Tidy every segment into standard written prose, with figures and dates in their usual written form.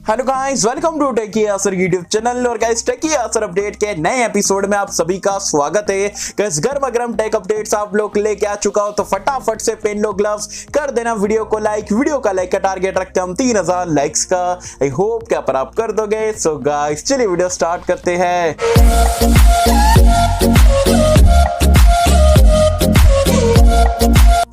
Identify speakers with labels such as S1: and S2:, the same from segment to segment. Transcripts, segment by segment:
S1: Hello guys, welcome to techie Yasir YouTube channel. और guys, techie Yasir update के नए episode में आप सभी का स्वागत है। गाइस, गर्मा गर्म टेक अपडेट्स आप लोग लेके आ चुका हो, तो फटाफट से पहन लो ग्लव्स, कर देना वीडियो को लाइक। वीडियो का लाइक का टारगेट रखते हैं हम 3000 लाइक्स का। आई होप क्या पर आप कर दोगे। सो गाइस, चलिए वीडियो स्टार्ट करते हैं।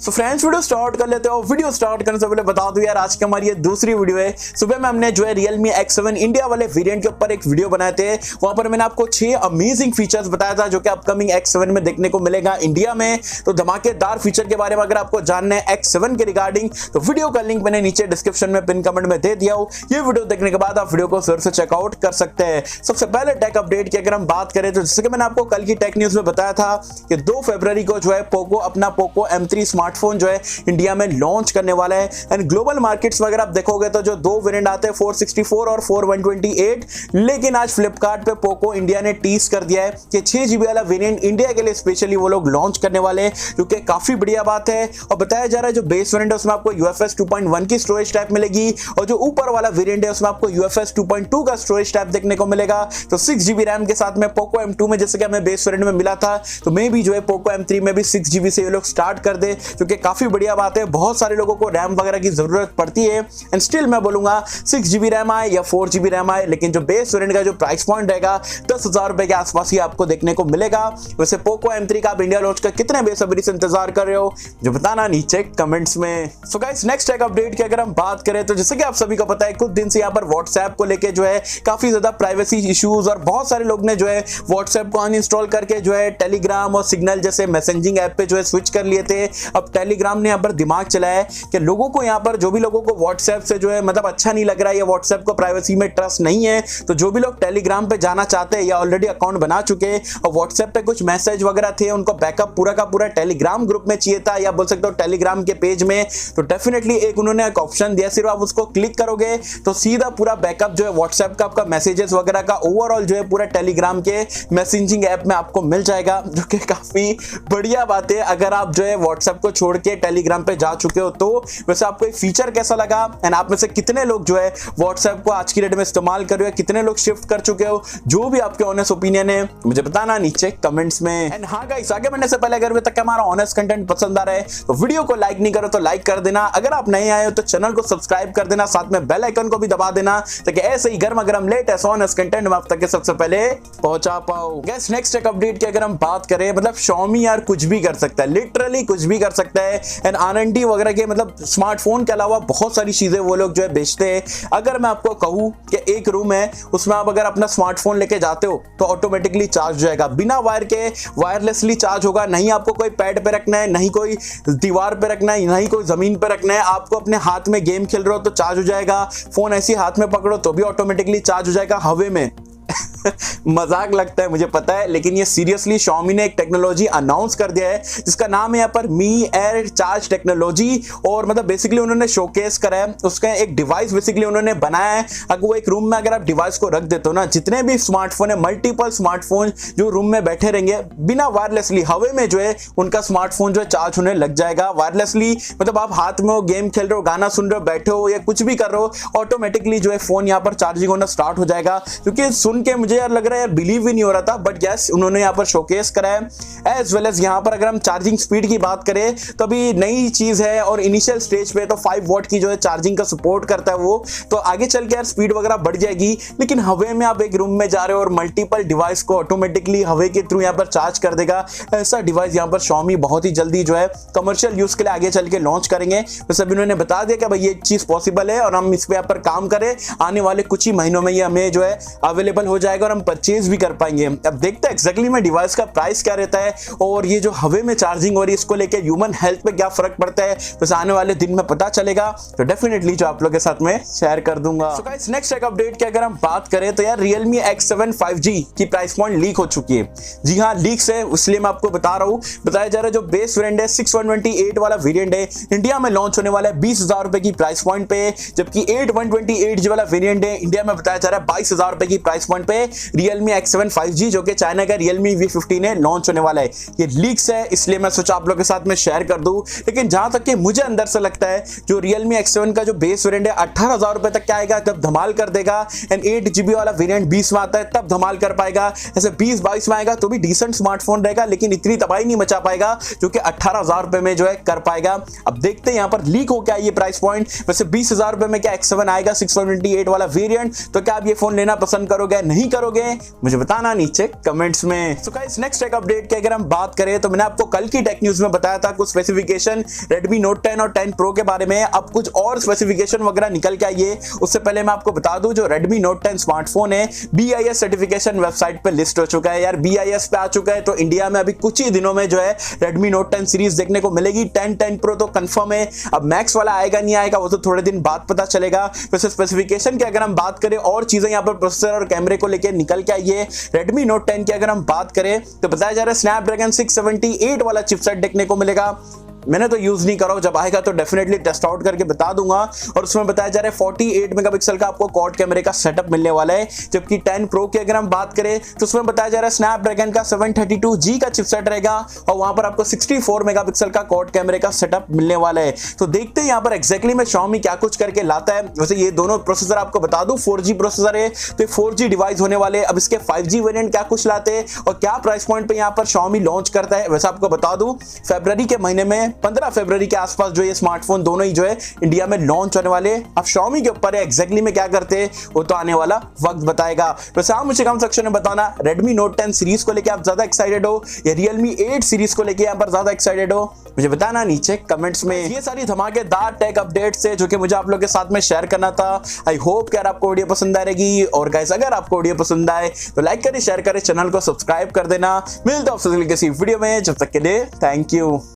S1: तो फ्रेंड्स, वीडियो स्टार्ट कर लेते हो। वीडियो स्टार्ट करने से पहले बता दूं यार, आज की हमारी ये दूसरी वीडियो है। सुबह में हमने जो है Realme X7 इंडिया वाले वेरिएंट के ऊपर एक वीडियो बनाए थे। वहां पर मैंने आपको 6 अमेजिंग फीचर्स बताया था जो कि अपकमिंग X7 में देखने को मिलेगा इंडिया में। तो धमाकेदार फीचर के बारे में अगर आपको जानना है X7 के रिगार्डिंग, तो वीडियो का लिंक मैंने नीचे डिस्क्रिप्शन में पिन कमेंट में दे दिया हूं। ये वीडियो देखने के बाद आप वीडियो को फिर से चेकआउट कर सकते हैं। सबसे पहले टेक अपडेट की अगर हम बात करें, तो जैसे कि मैंने आपको कल की टेक न्यूज में बताया था कि 2 फरवरी को जो है पोको अपना पोको M3 स्मार्टफोन जो है इंडिया में लॉन्च करने वाला है। एंड ग्लोबल मार्केट्स में अगर आप देखोगे तो जो 2 वेरिएंट आते हैं 464 और 4/128, लेकिन आज फ्लिपकार्ट पे पोको इंडिया ने टीज कर दिया है कि 6GB वाला वेरिएंट इंडिया के लिए स्पेशली वो लोग लॉन्च करने वाले हैं, जो कि काफी बढ़िया बात है। और बताया जा रहा है जो बेस वेरिएंट है उसमें आपको UFS 2.1 की स्टोरेज टाइप मिलेगी, और जो ऊपर वाला वेरिएंट है उसमें आपको UFS 2.2 का स्टोरेज टाइप देखने को मिलेगा। तो 6GB रैम के साथ में पोको M2 में जैसे कि हमें बेस वेरिएंट में मिला था, तो मे भी जो है पोको M3 में भी 6GB से ये लोग स्टार्ट कर दे, जो कि काफी बढ़िया बात है। बहुत सारे लोगों को रैम वगैरह की जरूरत पड़ती है, एंड स्टिल मैं बोलूंगा 6GB रैम आए या 4GB रैम आए, लेकिन जो बेस वेरिएंट का जो प्राइस पॉइंट रहेगा 10,000 रुपए के आसपास ही आपको देखने को मिलेगा। वैसे पोको M3 का आप इंडिया लॉन्च का कितने बेसब्री से इंतजार कर रहे हो, जो बताना नीचे कमेंट्स में। सो गाइस, नेक्स्ट एक अपडेट की अगर हम बात करें, तो जैसे कि आप सभी को पता है कुछ दिन से यहाँ पर व्हाट्सएप को लेके जो है काफी ज्यादा प्राइवेसी इश्यूज, और बहुत सारे लोग ने जो है व्हाट्सएप को अनइंस्टॉल करके जो है टेलीग्राम और सिग्नल जैसे मैसेजिंग ऐप पे जो है स्विच कर लिए थे। अब टेलीग्राम ने यहाँ पर दिमाग चलाया है कि लोगों को यहाँ पर जो भी लोगों को व्हाट्सएप से जो है मतलब अच्छा नहीं लग रहा है या व्हाट्सएप को प्राइवेसी में ट्रस्ट नहीं है, तो जो भी लोग टेलीग्राम पे जाना चाहते हैं या ऑलरेडी अकाउंट बना चुके हैं और व्हाट्सएप पे कुछ मैसेज वगैरह थे, उनको बैकअप पूरा का पूरा टेलीग्राम ग्रुप में चाहिए था, या बोल सकते हो टेलीग्राम के पेज में, तो डेफिनेटली एक उन्होंने एक ऑप्शन दिया। सिर्फ आप उसको क्लिक करोगे तो सीधा पूरा बैकअप जो है व्हाट्सएप का आपका मैसेजेस वगैरह का ओवरऑल जो है पूरा टेलीग्राम के मैसेजिंग ऐप में आपको मिल जाएगा, जो कि काफी बढ़िया बात है अगर आप जो है व्हाट्सएप को छोड़ के टेलीग्राम पे जा चुके हो। तो वैसे आपको एक फीचर कैसा लगा, एंड आप में से कितने लोग जो है व्हाट्सएप को आज की डेट में इस्तेमाल कर रहे हो, कितने लोग शिफ्ट कर चुके हो, जो भी आपके ऑनेस्ट ओपिनियन है मुझे बताना नीचे कमेंट्स में। एंड हाँ गाइस, आगे बढ़ने से पहले अगर अभी तक हमारा ऑनेस्ट कंटेंट पसंद आ रहा है तो वीडियो को लाइक नहीं करो तो लाइक कर देना। अगर आप नए आए हो तो चैनल को सब्सक्राइब कर देना, साथ में बेल आइकन को भी दबा देना, ताकि ऐसे ही गर्मा गर्म लेटेस्ट ऑनेस्ट कंटेंट मैं आप तक सबसे पहले पहुंचा पाऊं। गाइस, नेक्स्ट एक अपडेट की अगर हम बात करें, मतलब Xiaomi यार कुछ भी कर सकता है, लिटरली कुछ भी कर सकता है। एंड R&D वगैरह के मतलब स्मार्टफोन के अलावा बहुत सारी चीजें वो लोग जो है बेचते हैं। अगर मैं आपको कहूं कि एक रूम है, उसमें आप अगर अपना स्मार्टफोन लेके जाते हो तो ऑटोमेटिकली चार्ज हो जाएगा, बिना वायर के वायरलेसली चार्ज होगा। नहीं आपको कोई पैड पे रखना है, नहीं कोई दीवार पे रखना है, नहीं कोई जमीन पे रखना है। आपको अपने हाथ में गेम खेल रहे हो तो चार्ज हो जाएगा, फोन ऐसे हाथ में पकड़ो तो भी ऑटोमेटिकली चार्ज हो जाएगा हवा में। मजाक लगता है मुझे पता है, लेकिन ये सीरियसली Xiaomi ने एक टेक्नोलॉजी अनाउंस कर दिया है जिसका नाम है यहाँ पर मी एयर चार्ज टेक्नोलॉजी। और मतलब बेसिकली उन्होंने शोकेस करा है, उसका एक डिवाइस बेसिकली उन्होंने बनाया है। अगर वो एक रूम में अगर आप डिवाइस को रख देते हो ना, जितने भी स्मार्टफोन है, मल्टीपल स्मार्टफोन जो रूम में बैठे रहेंगे, बिना वायरलेसली हवा में जो है उनका स्मार्टफोन जो है चार्ज होने लग जाएगा वायरलेसली। मतलब आप हाथ में हो, गेम खेल रहे हो, गाना सुन रहे हो, बैठे हो या कुछ भी कर रहे हो, ऑटोमेटिकली जो है फोन यहाँ पर चार्जिंग होना स्टार्ट हो जाएगा। क्योंकि सुन के मुझे यार लग रहा है यार बिलीव ही नहीं हो रहा था, बट यस उन्होंने यहाँ पर शोकेस करा है। एज वेल एज यहाँ पर अगर हम चार्जिंग स्पीड की बात करें तो अभी नई चीज है, और इनिशियल स्टेज पे तो 5 वॉट की जो है चार्जिंग का सपोर्ट करता है वो, तो आगे चल के यार स्पीड वगैरह बढ़ जाएगी। लेकिन हवा में आप एक रूम में जा रहे हो और मल्टीपल डिवाइस को ऑटोमेटिकली हवा के थ्रू यहाँ पर चार्ज कर देगा, ऐसा डिवाइस यहाँ पर Xiaomi बहुत ही जल्दी जो है कमर्शियल यूज के लिए आगे चल के लॉन्च करेंगे। तो सब इन्होंने बता दिया कि भाई ये चीज पॉसिबल है और हम इस पे यहाँ पर काम करें, आने वाले कुछ ही महीनों में ये हमें जो है अवेलेबल हो जाएगा और हम परचेज भी कर पाएंगे। अब देखते हैं एक्जैक्टली में डिवाइस का प्राइस क्या रहता है, और ये जो हवा में चार्जिंग हो रही है इसको लेके ह्यूमन हेल्थ पे क्या फर्क पड़ता है, तो आने वाले दिन में पता चलेगा। तो डेफिनेटली जो आप लोगों के साथ में शेयर कर दूंगा। सो गाइस, नेक्स्ट एक अपडेट की अगर हम बात करें तो यार Realme X7 5G की प्राइस पॉइंट लीक हो चुकी है। जी हाँ, लीक्स है, इसलिए मैं आपको बता रहा हूँ। बताया जा रहा है जो बेस वेरिएंट है 6/128 वाला वेरिएंट है, इंडिया में लॉन्च होने वाला है 20,000 रुपए की प्राइस पॉइंट पे, जबकि 8/128 वाला वेरिएंट है इंडिया में बताया जा रहा है 22,000 रुपए की प्राइस पॉइंट पे। Realme X7 5G जो कि चाइना का Realme V15 है लॉन्च होने वाला है। ये लीक्स है इसलिए मैं सोचा आप लोगों के साथ में शेयर कर दूं, लेकिन जहां तक कि मुझे अंदर से लगता है जो Realme X7 का जो बेस वेरिएंट है 18,000 रुपए तक क्या आएगा तब धमाल कर देगा। एंड 8GB वाला वेरिएंट 20 में आता है तब धमाल कर पाएगा। ऐसे 20-22 में आएगा तो भी डिसेंट स्मार्टफोन रहेगा, लेकिन इतनी तबाही नहीं मचा पाएगा जो कि 18,000 रुपए में जो है कर पाएगा। अब देखते हैं यहाँ पर लीक हो क्या ये प्राइस पॉइंट। वैसे 20,000 रुपए में क्या X7 आएगा 628 वाला वेरिएंट, तो क्या आप ये फोन लेना पसंद करोगे नहीं करोगे मुझे बताना नीचे कमेंट्स में। So guys next take update की अगर हम बात करें तो मैंने आपको कल की टेक न्यूज में बताया था कुछ स्पेसिफिकेशन Redmi Note 10 और 10 Pro के बारे में। अब कुछ और स्पेसिफिकेशन वगैरह निकल के आई है। उससे पहले मैं आपको बता दूं जो Redmi Note 10 स्मार्टफोन है BIS सर्टिफिकेशन वेबसाइट पे लिस्ट हो चुका है यार, BIS पे आ चुका है। तो इंडिया में अभी कुछ ही दिनों में जो है Redmi Note 10 सीरीज देखने को मिलेगी। 10 Pro तो कंफर्म है, अब मैक्स वाला आएगा नहीं आएगा वो तो थोड़े दिन बाद पता चलेगा। वैसे स्पेसिफिकेशन की अगर हम बात करें और चीजें यहाँ पर प्रोसेसर और कैमरे को लेकर निकल के आई है। Redmi Note 10 की अगर हम बात करें तो बताया जा रहा है स्नैपड्रैगन 678 वाला चिपसेट देखने को मिलेगा। मैंने तो यूज नहीं करा, जब आएगा तो डेफिनेटली टेस्ट आउट करके बता दूंगा। और उसमें बताया जा रहा है 48 मेगापिक्सल का आपको क्वाड कैमरे का सेटअप मिलने वाला है। जबकि 10 Pro की अगर हम बात करें तो उसमें बताया जा रहा है स्नैपड्रैगन का 732G का चिपसेट रहेगा और वहां पर आपको 64 मेगापिक्सल का क्वाड कैमरे का सेटअप मिलने वाला है। तो देखते हैं यहाँ पर एक्जैक्टली में Xiaomi क्या कुछ करके लाता है। वैसे ये दोनों प्रोसेसर आपको बता दूं 4G प्रोसेसर है, तो 4G डिवाइस होने वाले। अब इसके 5G वेरिएंट क्या कुछ लाते हैं और क्या प्राइस पॉइंट पे यहाँ पर Xiaomi लॉन्च करता है वैसे आपको बता दूं फरवरी के महीने में 15 फरवरी के आसपास जो ये स्मार्टफोन दोनों ही जो है इंडिया में लॉन्च होने वाले। अब Xiaomi के ऊपर है एक्जैक्टली में क्या करते हैं वो तो आने वाला वक्त बताएगा। वैसे आप मुझे कमेंट सेक्शन में बताना Redmi Note 10 सीरीज को लेके आप ज्यादा एक्साइटेड हो या Realme 8 सीरीज को लेके यहाँ पर ज्यादा एक्साइटेड हो मुझे बताना नीचे कमेंट्स में। ये सारी धमाकेदार टेक अपडेट्स है जो कि मुझे आप लोगों के साथ में शेयर करना था। आई होप कि आपको वीडियो पसंद आएगी और गाइस अगर आपको वीडियो पसंद आए तो लाइक करें शेयर करें चैनल को सब्सक्राइब कर देना। मिलता हूं आपसे किसी वीडियो में, जब तक के लिए थैंक यू।